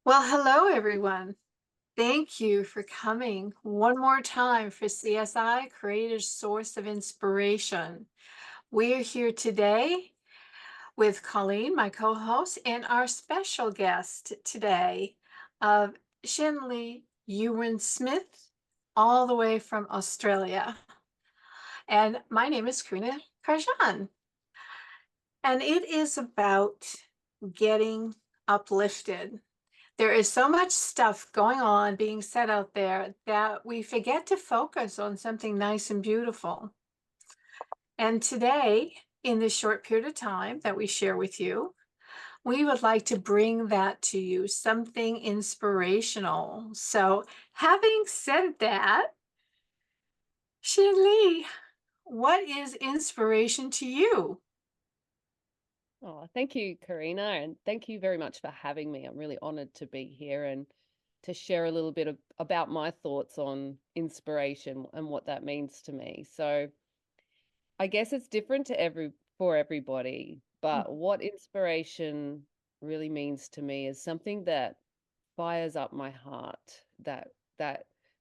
Well, hello, everyone. Thank you for coming one more time for CSI, Creator's Source of Inspiration. We are here today with Colleen, my co-host, and our special guest today of Shanley Ewen-Smith, all the way from Australia. And my name is Ca'ryna Car'jan, and it is about getting uplifted. There is so much stuff going on being said out there that we forget to focus on something nice and beautiful. And today, in this short period of time that we share with you, we would like to bring that to you, something inspirational. So, having said that, Shanley, what is inspiration to you? Oh, thank you, Karina, and thank you very much for having me. I'm really honored to be here and to share a little bit about my thoughts on inspiration and what that means to me. So, I guess it's different to for everybody, but what inspiration really means to me is something that fires up my heart, that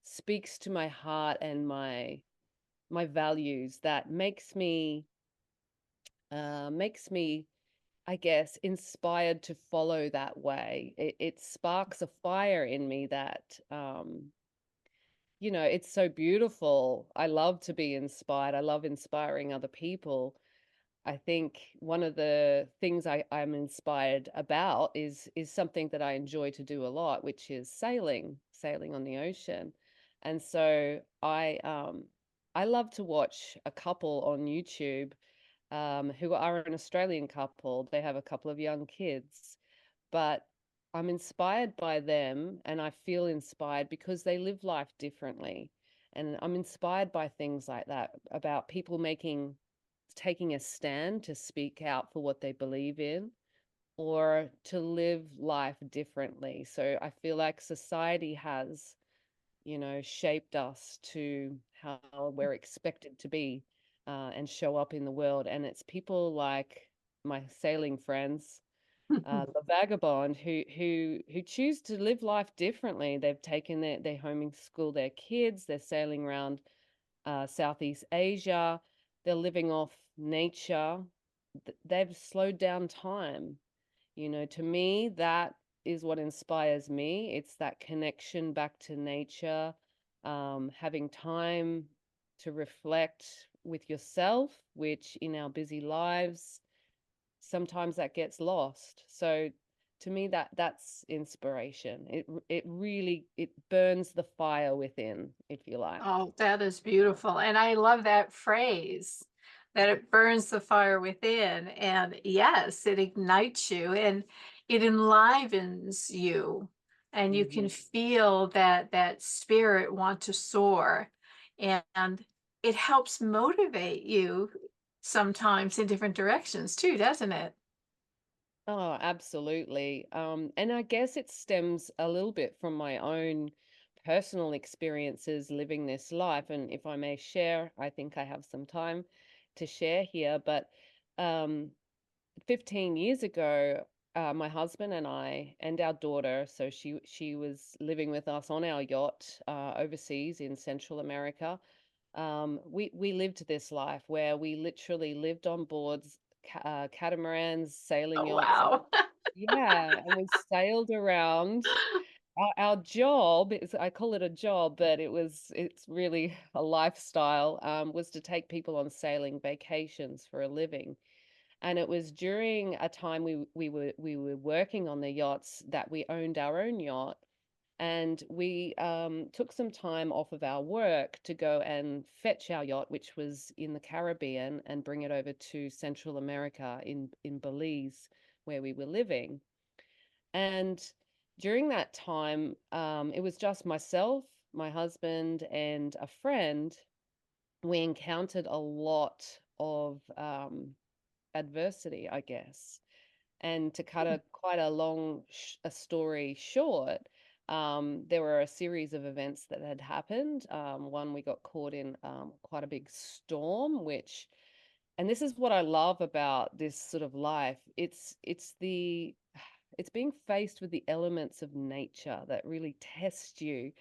speaks to my heart and my values, that makes me I guess, inspired to follow that way. It sparks a fire in me that, it's so beautiful. I love to be inspired. I love inspiring other people. I think one of the things I'm inspired about is something that I enjoy to do a lot, which is sailing on the ocean. And so I love to watch a couple on YouTube who are an Australian couple. They have a couple of young kids, but I'm inspired by them and I feel inspired because they live life differently. And I'm inspired by things like that about people taking a stand to speak out for what they believe in or to live life differently. So I feel like society has, shaped us to how we're expected to be and show up in the world. And it's people like my sailing friends, the vagabond, who choose to live life differently. They've taken they homeschool their kids. They're sailing around Southeast Asia. They're living off nature. They've slowed down time. To me, that is what inspires me. It's that connection back to nature, having time to reflect with yourself, which in our busy lives, sometimes that gets lost. So to me, that's inspiration. It really it burns the fire within, if you like. Oh, that is beautiful. And I love that phrase that it burns the fire within. And yes, it ignites you and it enlivens you. And you can Hmm. feel that spirit want to soar. And it helps motivate you sometimes in different directions too, doesn't it? Oh, absolutely. And I guess it stems a little bit from my own personal experiences living this life. And if I may share, I think I have some time to share here. But um, 15 years ago, my husband and I and our daughter, so she was living with us on our yacht overseas in Central America. We lived this life where we literally lived on boards, catamarans, sailing Oh, yachts. wow. Yeah, and we sailed around. Our job is, I call it a job, but it's really a lifestyle, was to take people on sailing vacations for a living. And it was during a time we were working on the yachts that we owned our own yacht, and we took some time off of our work to go and fetch our yacht, which was in the Caribbean, and bring it over to Central America in Belize, where we were living. And during that time, it was just myself, my husband, and a friend. We encountered a lot of adversity, I guess. And to cut a quite a long a story short, there were a series of events that had happened. One, we got caught in quite a big storm, and this is what I love about this sort of life. It's it's being faced with the elements of nature that really test you,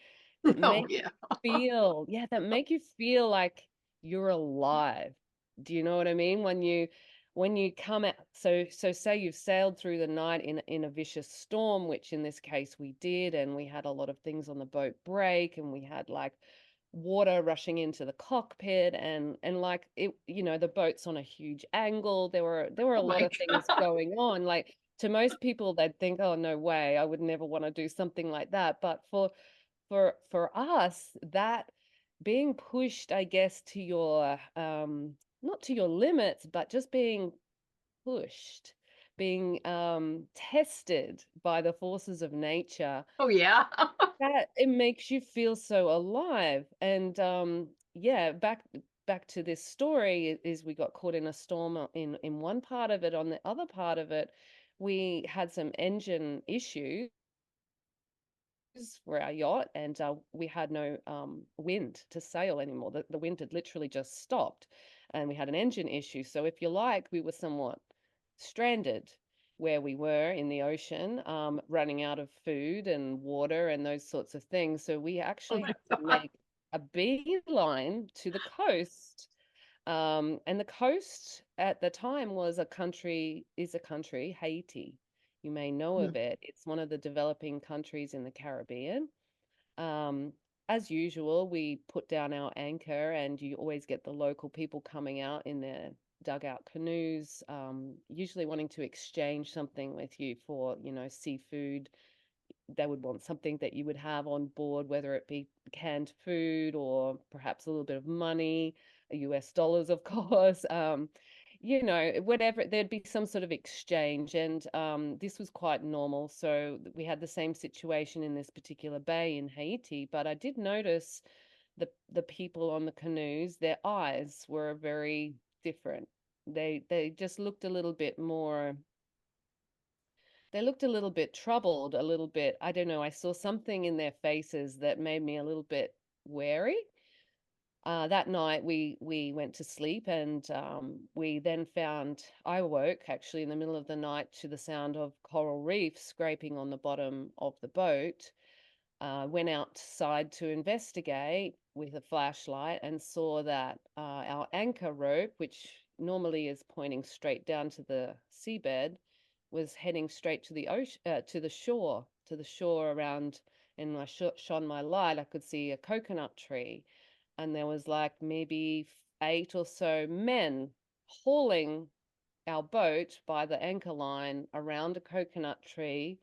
that Oh, make yeah. that make you feel like you're alive. Do you know what I mean? When you come out, so say you've sailed through the night in a vicious storm, which in this case we did, and we had a lot of things on the boat break, and we had like water rushing into the cockpit, and like it, the boat's on a huge angle. There were a Oh lot my of things God. going on. Like, to most people, they'd think, oh, no way, I would never want to do something like that. But for us, that being pushed, I guess, to your not to your limits, but just being pushed, being tested by the forces of nature, Oh, yeah. that it makes you feel so alive. And yeah, back to this story, is we got caught in a storm in one part of it. On the other part of it, we had some engine issues for our yacht, and we had no wind to sail anymore. The wind had literally just stopped, and we had an engine issue. So, if you like, we were somewhat stranded where we were in the ocean, running out of food and water and those sorts of things. So, we Oh actually my had to God. make a beeline to the coast. And the coast at the time is a country, Haiti. You may know Mm. of it. It's one of the developing countries in the Caribbean. Um, as usual, we put down our anchor, and you always get the local people coming out in their dugout canoes, usually wanting to exchange something with you for, seafood. They would want something that you would have on board, whether it be canned food or perhaps a little bit of money, US dollars, of course. Whatever, there'd be some sort of exchange. And this was quite normal. So we had the same situation in this particular bay in Haiti. But I did notice the people on the canoes, their eyes were very different. They just looked a little bit more, they looked a little bit troubled, a little bit, I don't know, I saw something in their faces that made me a little bit wary. That night we went to sleep, and we then found, I woke actually in the middle of the night to the sound of coral reef scraping on the bottom of the boat. Went outside to investigate with a flashlight and saw that our anchor rope, which normally is pointing straight down to the seabed, was heading straight to the ocean, to the shore around. And I shone my light, I could see a coconut tree, and there was like maybe eight or so men hauling our boat by the anchor line around a coconut tree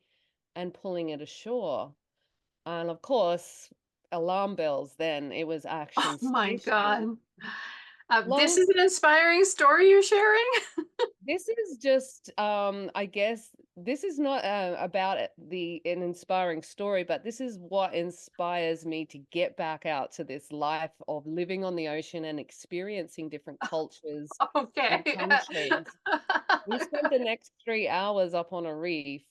and pulling it ashore. And of course, alarm bells then. It was Oh action my station. God. This Long is an inspiring story you're sharing. This is just, I guess, this is not about an inspiring story, but this is what inspires me to get back out to this life of living on the ocean and experiencing different cultures and Okay. countries. We spent the next 3 hours up on a reef,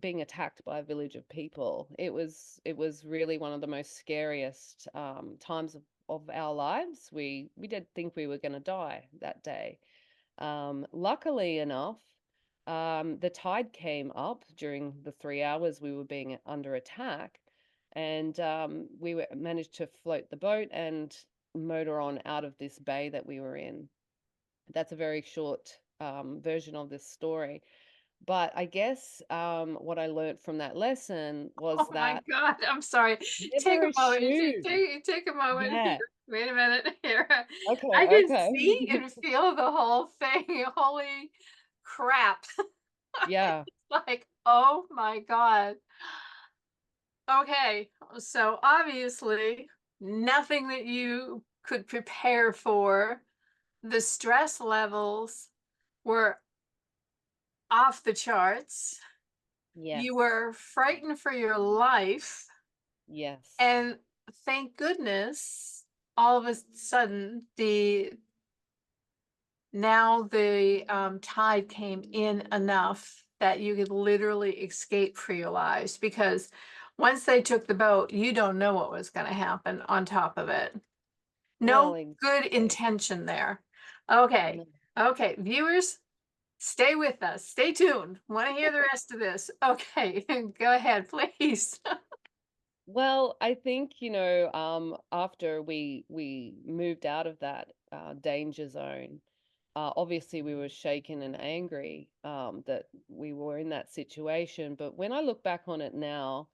being attacked by a village of people. It was really one of the most scariest times of our lives. We did think we were going to die that day. Luckily enough, the tide came up during the 3 hours we were being under attack, and managed to float the boat and motor on out of this bay that we were in. That's a very short version of this story. But I guess what I learned from that lesson was Oh my that God. I'm sorry. Take a never moment. assume. Take a moment here. Yeah. Wait a minute here. Okay. I can Okay. see and feel the whole thing. Holy crap. Yeah. Like, oh my God. Okay. So obviously, nothing that you could prepare for. The stress levels were off the charts. You Yes. were frightened for your life. Yes. And thank goodness, all of a sudden, the tide came in enough that you could literally escape for your lives. Because once they took the boat, you don't know what was going to happen on top of it. Well, No good exactly. intention there. Okay. No. Okay, viewers, Stay with us. Stay tuned. Want to hear the rest of this? Okay, go ahead, please. Well, I think, after we moved out of that danger zone, obviously we were shaken and angry that we were in that situation. But when I look back on it now,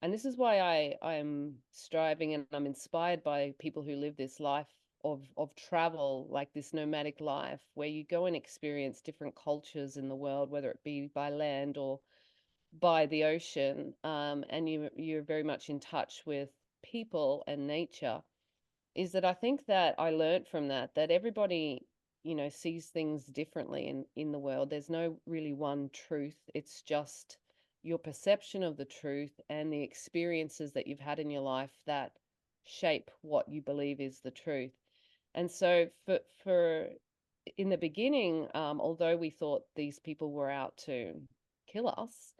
and this is why I'm striving and I'm inspired by people who live this life of travel, like this nomadic life, where you go and experience different cultures in the world, whether it be by land or by the ocean, and you're very much in touch with people and nature, is that I think that I learned from that everybody, sees things differently in the world. There's no really one truth. It's just your perception of the truth and the experiences that you've had in your life that shape what you believe is the truth. And so for in the beginning, although we thought these people were out to kill us,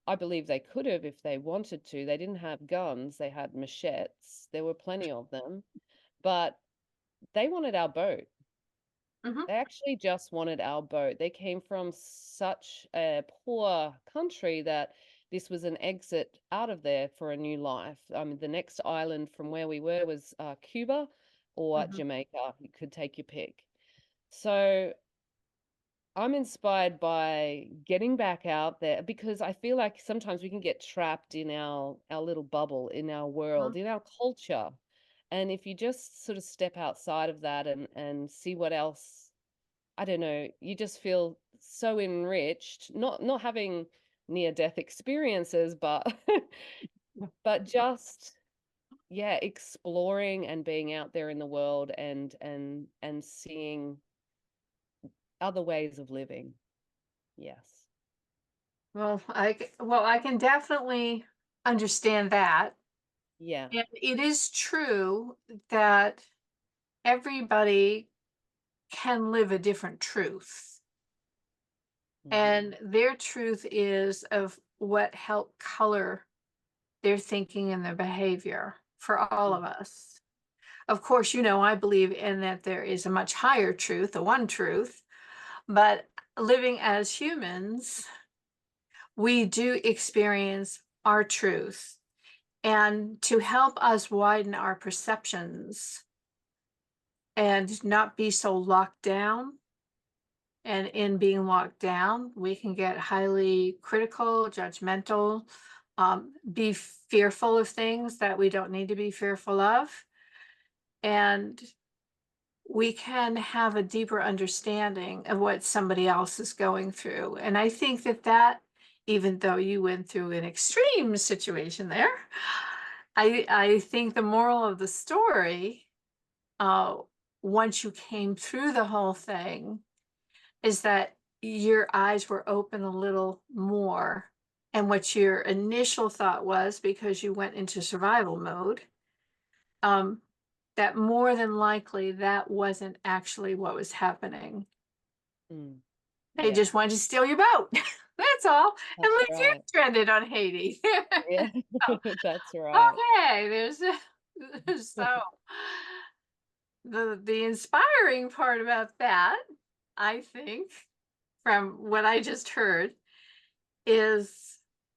I believe they could have if they wanted to. They didn't have guns, they had machetes. There were plenty of them, but they wanted our boat. Hmm. They actually just wanted our boat. They came from such a poor country that this was an exit out of there for a new life. I mean, the next island from where we were was Cuba or Hmm. Jamaica. You could take your pick. So I'm inspired by getting back out there because I feel like sometimes we can get trapped in our little bubble, in our world, in our culture. And if you just sort of step outside of that and see what else, I don't know, you just feel so enriched, not having near death experiences, but but just yeah, exploring and being out there in the world and seeing other ways of living. Yes. Well, I can definitely understand that. Yeah. And it is true that everybody can live a different truth. Mhm. And their truth is of what helped color their thinking and their behavior for all Mm, of us. Of course, I believe in that there is a much higher truth, the one truth, but living as humans, we do experience our truth. And to help us widen our perceptions and not be so locked down, and in being locked down, we can get highly critical, judgmental, be fearful of things that we don't need to be fearful of. And we can have a deeper understanding of what somebody else is going through. And I think that even though you went through an extreme situation there, I think the moral of the story, uh, once you came through the whole thing, is that your eyes were open a little more. And what your initial thought was, because you went into survival mode, um, that more than likely that wasn't actually what was happening. mm. They Yeah, just wanted to steal your boat. That's all. And that's leave you right. stranded on Haiti. Yeah, So, that's right. okay, so the inspiring part about that, I think, from what I just heard, is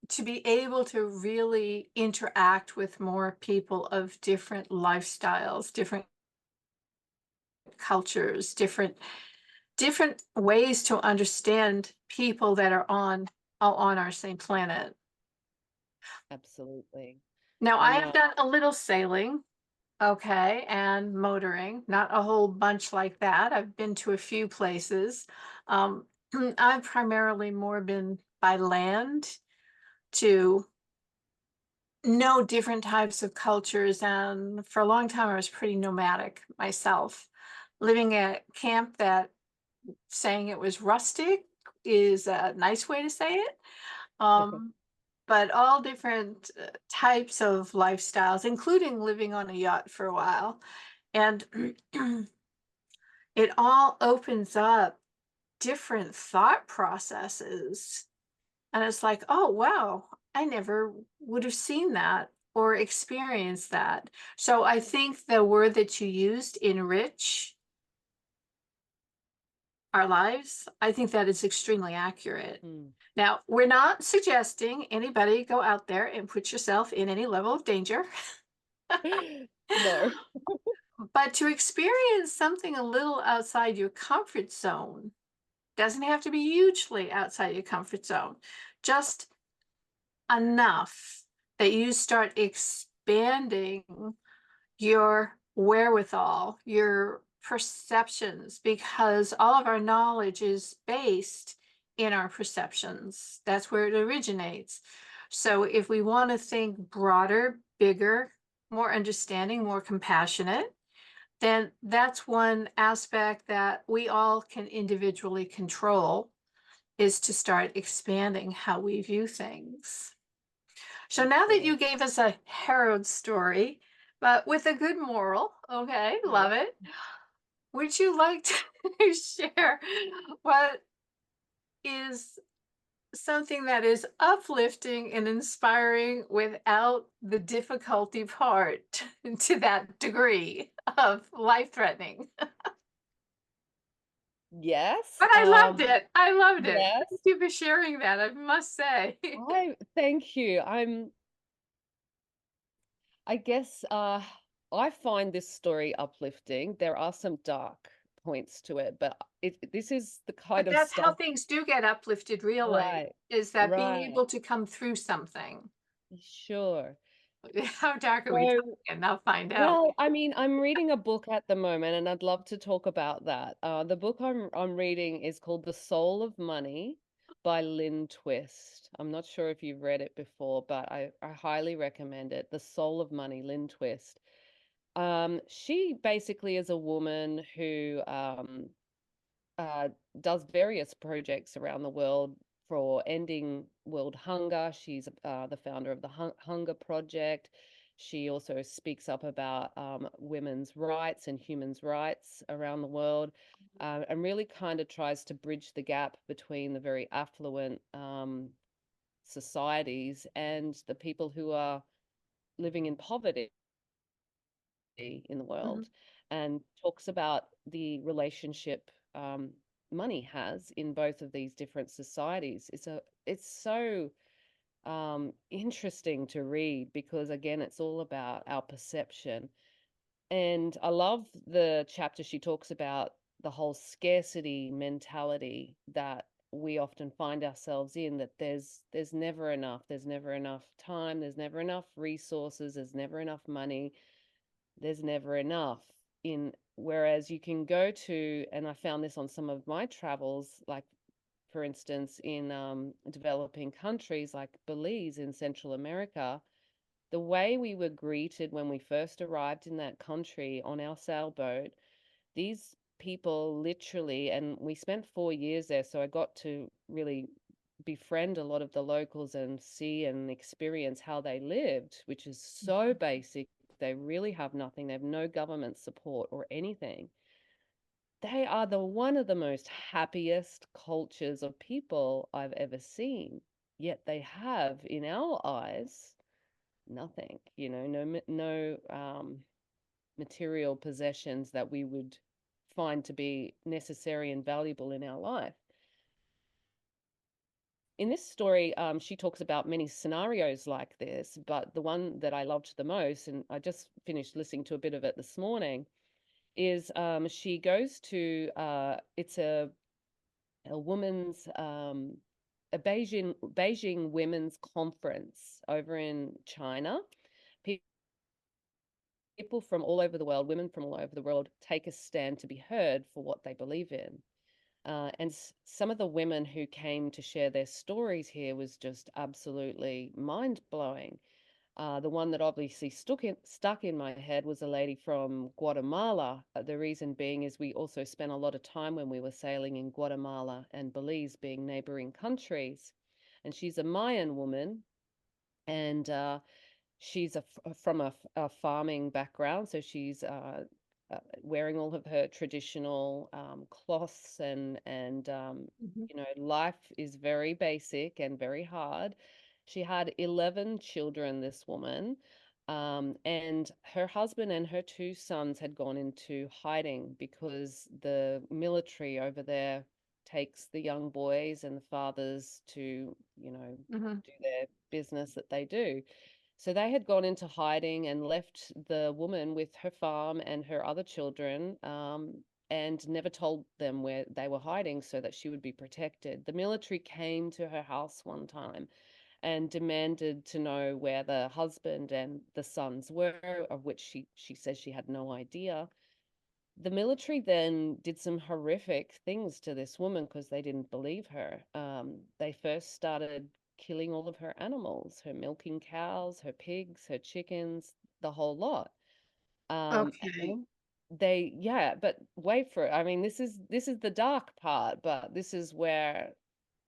to be able to really interact with more people of different lifestyles, different cultures, different ways to understand people that are all on our same planet. Absolutely. Now, I I have know. done a little sailing, okay, and motoring, not a whole bunch like that. I've been to a few places. Um, I've primarily more been by land to know different types of cultures. And for a long time, I was pretty nomadic myself. Living at camp, that saying it was rustic is a nice way to say it. Um, but all different types of lifestyles, including living on a yacht for a while. And it all opens up different thought processes. And it's like, oh, wow, I never would have seen that or experienced that. So I think the word that you used, enrich, our lives, I think that is extremely accurate. Mm. Now, we're not suggesting anybody go out there and put yourself in any level of danger, No. but to experience something a little outside your comfort zone doesn't have to be hugely outside your comfort zone, just enough that you start expanding your wherewithal, your perceptions, because all of our knowledge is based in our perceptions. That's where it originates. So if we want to think broader, bigger, more understanding, more compassionate, then that's one aspect that we all can individually control, is to start expanding how we view things. So now that Sure. you gave us a harrowed story, but with a good moral, okay, Yeah. love it. Would you like to share what is something that is uplifting and inspiring without the difficulty part to that degree of life threatening? Yes. But I loved it. I loved it. Thank Yes. you for sharing that, I must say. I thank you. I guess I find this story uplifting. There are some dark points to it, but this is the kind But of that's how stuff. things do get uplifted, really, Right. is that being Right. able to come through something. Sure. How dark are we So, talking? I'll find out. well, I mean, I'm reading a book at the moment, and I'd love to talk about that. The book I'm reading is called The Soul of Money by Lynn Twist. I'm not sure if you've read it before, but I highly recommend it. The Soul of Money, Lynn Twist. She basically is a woman who uh, does various projects around the world for ending world hunger. She's the founder of the Hunger Project. She also speaks up about women's rights and humans' rights around the world, and really kind of tries to bridge the gap between the very affluent societies and the people who are living in poverty in the Mhm, world, and talks about the relationship money has in both of these different societies. It's so interesting to read because again, it's all about our perception. And I love the chapter she talks about the whole scarcity mentality that we often find ourselves in, that there's never enough, there's never enough time, there's never enough resources, there's never enough money, there's never enough. In Whereas you can go to, and I found this on some of my travels, like for instance in developing countries like Belize in Central America, the way we were greeted when we first arrived in that country on our sailboat, these people literally, and we spent 4 years there, so I got to really befriend a lot of the locals and see and experience how they lived, which is so basic. They really have nothing. They have no government support or anything. They are the one of the most happiest cultures of people I've ever seen. Yet they have, in our eyes, nothing. No material possessions that we would find to be necessary and valuable in our life. In this story, she talks about many scenarios like this, but the one that I loved the most, and I just finished listening to a bit of it this morning, is she goes to it's a woman's a Beijing women's conference over in China. People from all over the world, women from all over the world, take a stand to be heard for what they believe in. And some of the women who came to share their stories here was just absolutely mind blowing. The one that obviously stuck in my head was a lady from Guatemala. The reason being is we also spent a lot of time when we were sailing in Guatemala and Belize, being neighboring countries. And she's a Mayan woman, and she's from a farming background, so she's wearing all of her traditional cloths, and mhm, life is very basic and very hard. She had 11 children, this woman, And her husband and her two sons had gone into hiding because the military over there takes the young boys and the fathers to, Hmm. do their business that they do. So they had gone into hiding and left the woman with her farm and her other children, and never told them where they were hiding so that she would be protected. The military came to her house one time and demanded to know where the husband and the sons were, of which she says she had no idea. The military then did some horrific things to this woman because they didn't believe her. They first started killing all of her animals, her milking cows, her pigs, her chickens, the whole lot. And Okay. then yeah, but wait for it. I mean, this is the dark part, but this is where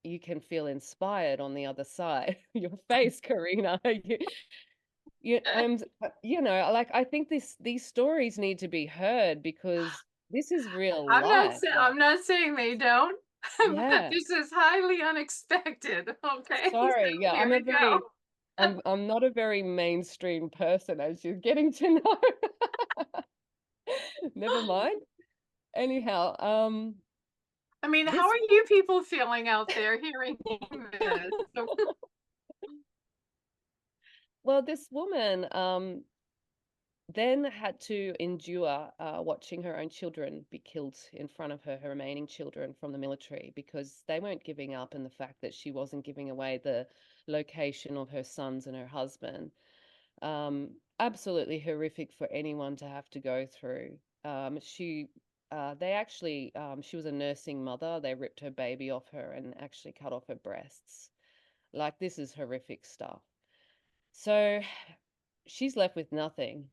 you can feel inspired on the other side. Your face, Ca'ryna. Like I think these stories need to be heard because this is real life. I'm not saying they don't, but Yeah. this is highly unexpected. Okay, Sorry. so Yeah, here we go. I'm not a very mainstream person, as you're getting to know. Never mind. Anyhow, I mean, how this are you people feeling out there hearing this? So, well, this woman then had to endure watching her own children be killed in front of her, her remaining children from the military, because they weren't giving up, and the fact that she wasn't giving away the location of her sons and her husband. Absolutely horrific for anyone to have to go through. They actually, she was a nursing mother. They ripped her baby off her and actually cut off her breasts. Like, this is horrific stuff. So she's left with nothing.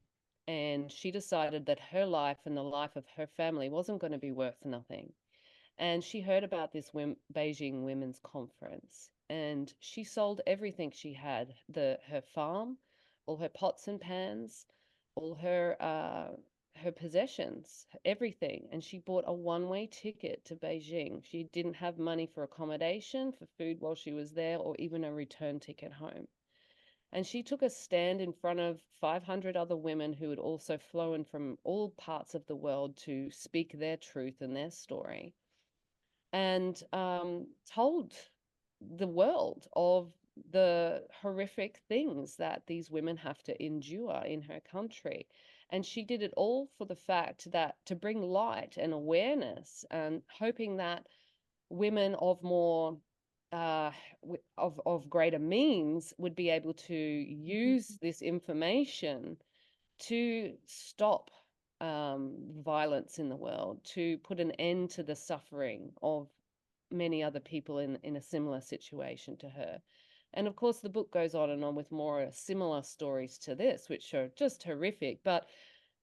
And she decided that her life and the life of her family wasn't going to be worth nothing. And she heard about this Beijing Women's Conference, and she sold everything she had, her farm, all her pots and pans, all her possessions, everything. And she bought a one-way ticket to Beijing. She didn't have money for accommodation, for food while she was there, or even a return ticket home. And she took a stand in front of 500 other women who had also flown from all parts of the world to speak their truth and their story, and told the world of the horrific things that these women have to endure in her country. And she did it all for the fact that to bring light and awareness, and hoping that women of more of greater means would be able to use this information to stop violence in the world, to put an end to the suffering of many other people in a similar situation to her. And of course, the book goes on and on with more similar stories to this, which are just horrific. But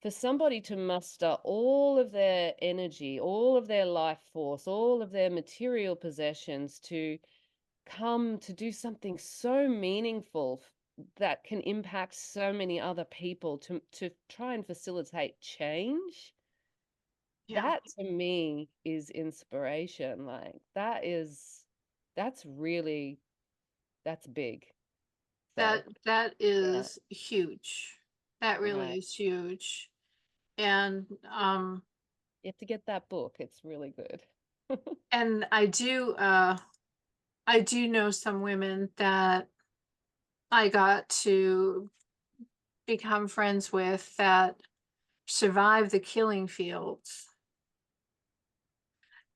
for somebody to muster all of their energy, all of their life force, all of their material possessions to come to do something so meaningful that can impact so many other people, to try and facilitate change, yeah, that to me is inspiration. Like, that's really, that's big. So that yeah, is huge. That really right. is huge. And You have to get that book. It's really good. and I do know some women that I got to become friends with that survived the killing fields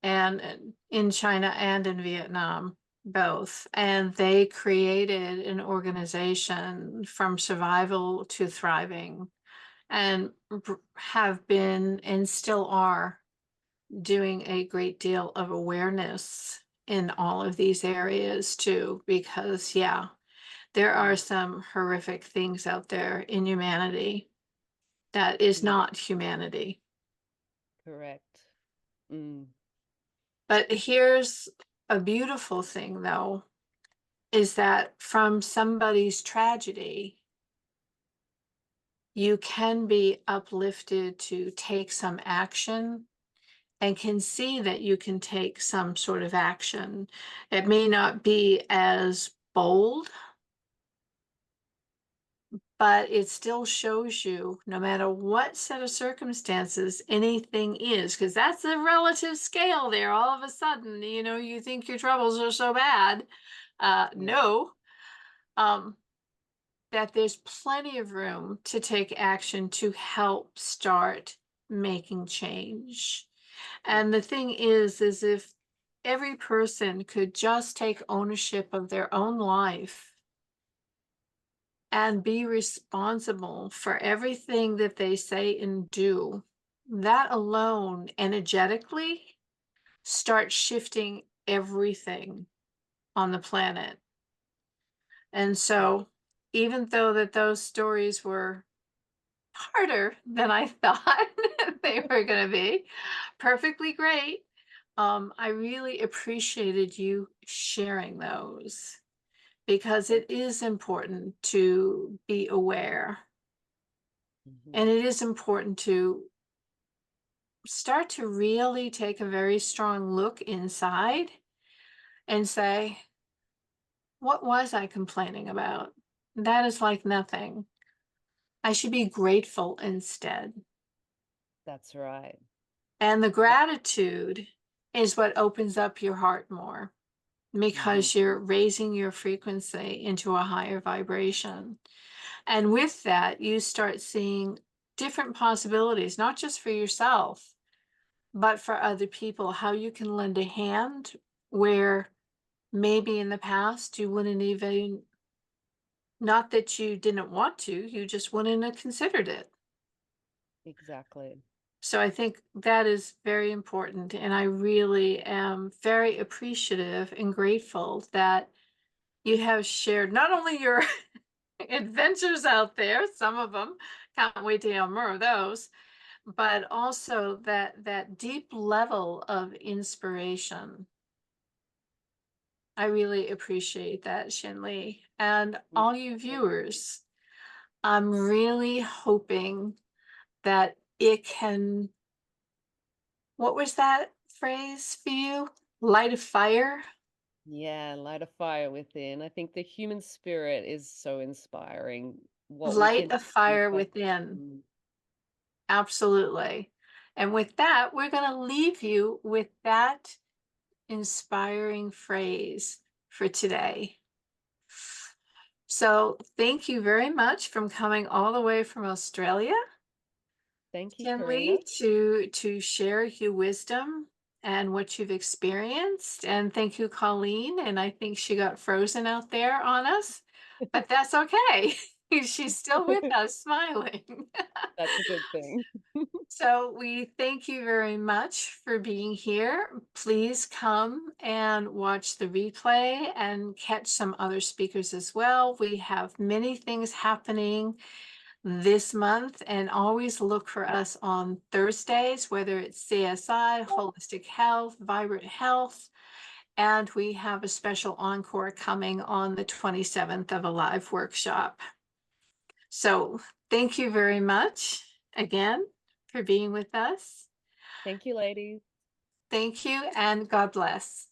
and in China and in Vietnam, both. And they created an organization from survival to thriving, and have been and still are doing a great deal of awareness in all of these areas too, because yeah, there are Mm, some horrific things out there in humanity that is mm, not humanity. correct. Mm, But here's a beautiful thing though, is that from somebody's tragedy, you can be uplifted to take some action and can see that you can take some sort of action. It may not be as bold, but it still shows you no matter what set of circumstances anything is, because that's a relative scale there. All of a sudden, you think your troubles are so bad. Yeah. No, um, that there's plenty of room to take action to help start making change. Yeah. And the thing is if every person could just take ownership of their own life and be responsible for everything that they say and do, that alone energetically starts shifting everything on the planet. And Yeah. so, even though that those stories were harder than I thought they were going to be, perfectly great. I really appreciated you sharing those because Thank it is important to be aware. you. And it is important to start to really take a very strong look inside and say, what was I complaining about? That is like nothing. I should be grateful instead. That's right. And the gratitude is what opens up your heart more Mhm. because you're raising your frequency into a higher vibration. And with that, you start seeing different possibilities, not just for yourself, but for other people, how you can lend a hand where maybe in the past you wouldn't even, not that you didn't want to, you just wouldn't have considered it. Exactly. So I think that is very important. And I really am very appreciative and grateful that you have shared not only your adventures out there, some of them, can't wait to hear more of those, but also that deep level of inspiration. I really appreciate that, Shanley. And Mm. all you Thank you. viewers, I'm really hoping that it can, what was that phrase for you? Light a fire? Yeah, light a fire within. I think the human spirit is so inspiring. What we Light can a achieve fire by within. mm, Absolutely. And with that, we're going to leave you with that inspiring phrase for today. So, thank you very much for coming all the way from Australia, thank you, Ca'ryna. Lee, to share your wisdom and what you've experienced. And thank you, Colleen. And I think she got frozen out there on us, but that's okay. She's still with us, smiling. That's a good thing. So we thank you very much for being here. Please come and watch the replay and catch some other speakers as well. We have many things happening this month, and always look for us on Thursdays, whether it's CSI, Holistic Health, Vibrant Health, and we have a special encore coming on the 27th of a live workshop. So thank you very much again for being with us. Thank you, ladies. Thank you and God bless.